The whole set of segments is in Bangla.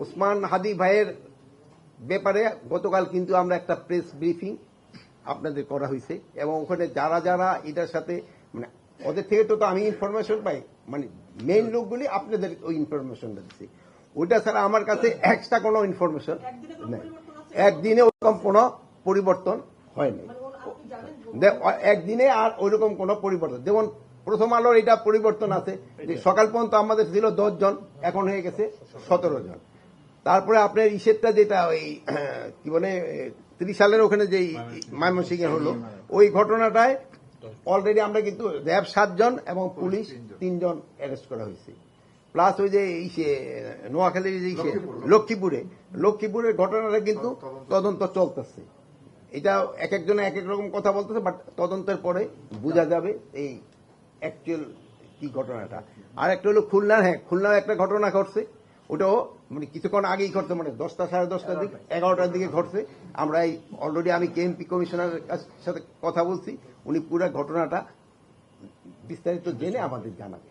ওসমান হাদি ভাইয়ের ব্যাপারে গতকাল কিন্তু আমরা একটা প্রেস ব্রিফিং আপনাদের করা হয়েছে এবং ওখানে যারা যারা এটার সাথে মানে ওদের থেকে তো আমি ইনফরমেশন পাই, মানে মেইন লোকগুলি আপনাদের ওই ইনফরমেশনটা দিচ্ছে। ওইটা ছাড়া আমার কাছে এক্সট্রা কোনো ইনফরমেশন নেই। একদিনে ওরকম কোনো পরিবর্তন হয়নি, একদিনে আর ওইরকম কোনো পরিবর্তন। যেমন প্রথম আলোর এটা পরিবর্তন আছে যে সকাল পর্যন্ত আমাদের ছিল 10 জন, এখন হয়ে গেছে 17 জন। তারপরে আপনার ইসেরটা যেটা ওই কি বলে 30 সালের ওখানে যে ময়মনসিংহে হলো ওই ঘটনাটায় অলরেডি আমরা কিন্তু র্যাব 7 জন এবং পুলিশ 3 জন অ্যারেস্ট করা হয়েছে। প্লাস ওই যে নোয়াখালীর যে লক্ষ্মীপুরের ঘটনাটা কিন্তু তদন্ত চলতেছে। এটা এক একজনে এক এক রকম কথা বলতেছে, বাট তদন্তের পরে বোঝা যাবে এই অ্যাকচুয়াল কি ঘটনাটা। আর একটা হলো খুলনা, খুলনার একটা ঘটনা ঘটছে, ওটাও মানে কিছুক্ষণ আগেই ঘটছে, মানে 10টা সাড়ে 10টার দিকে 11টার দিকে ঘটছে। আমরা এই অলরেডি আমি কেএমপি কমিশনারের সাথে কথা বলছি, উনি পুরো ঘটনাটা বিস্তারিত জেনে আমাদের জানাবে।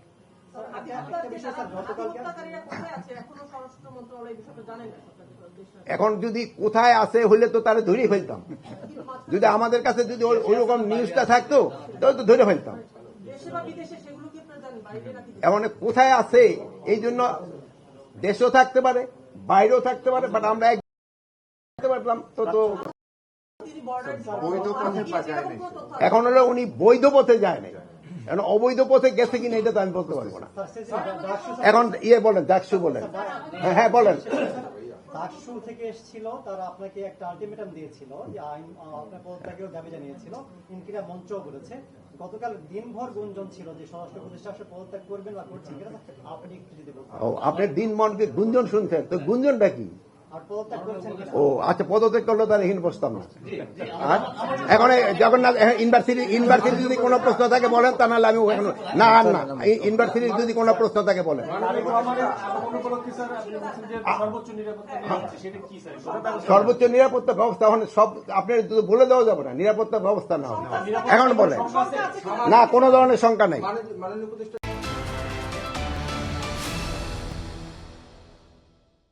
এখন যদি কোথায় আছে হইলে তো তারা ধরে ফেলতাম, যদি আমাদের কাছে যদি ওইরকম নিউজটা থাকতো তাহলে তো ধরে ফেলতাম। এখন কোথায় আছে এই জন্য দেশেও থাকতে পারে বাইরেও থাকতে পারে, বাট আমরা পারলাম তো এখন হলো উনি বৈধ পথে যায় নাই, এখন অবৈধ পথে গেছে কিনা এটা তো আমি বলতে পারবো না। এখন বলেন ডাকসু বলেন। হ্যাঁ বলেন। ডাকসু থেকে এসেছিল, তারা আপনাকে একটা আলটিমেটাম দিয়েছিল যে আইন আপনার পদত্যাগেও দাবি জানিয়েছিল, ইনকিরা মঞ্চও বলেছে। গতকাল দিনভর গুঞ্জন ছিল যে স্বরাষ্ট্র উপদেষ্টা আসলে পদত্যাগ করবেন বা করছেন কিনা, আপনি একটু যদি বলতেন। আপনার দিনমনকে গুঞ্জন শুনছেন, তো গুঞ্জনটা কি? ও আচ্ছা, পদত্যাগ করলো তাহলে এখানে বসতাম না। আর এখন যখন না ইউনিভার্সিটি যদি কোনো প্রশ্ন থাকে বলেন, তা নাহলে আমি এখন না ইউনিভার্সিটির যদি কোনো প্রশ্ন থাকে বলেন। সর্বোচ্চ নিরাপত্তা ব্যবস্থা সব আপনার বলে দেওয়া যাবে না, নিরাপত্তা ব্যবস্থা না হবে। এখন বলেন না, কোনো ধরনের শঙ্কা নেই।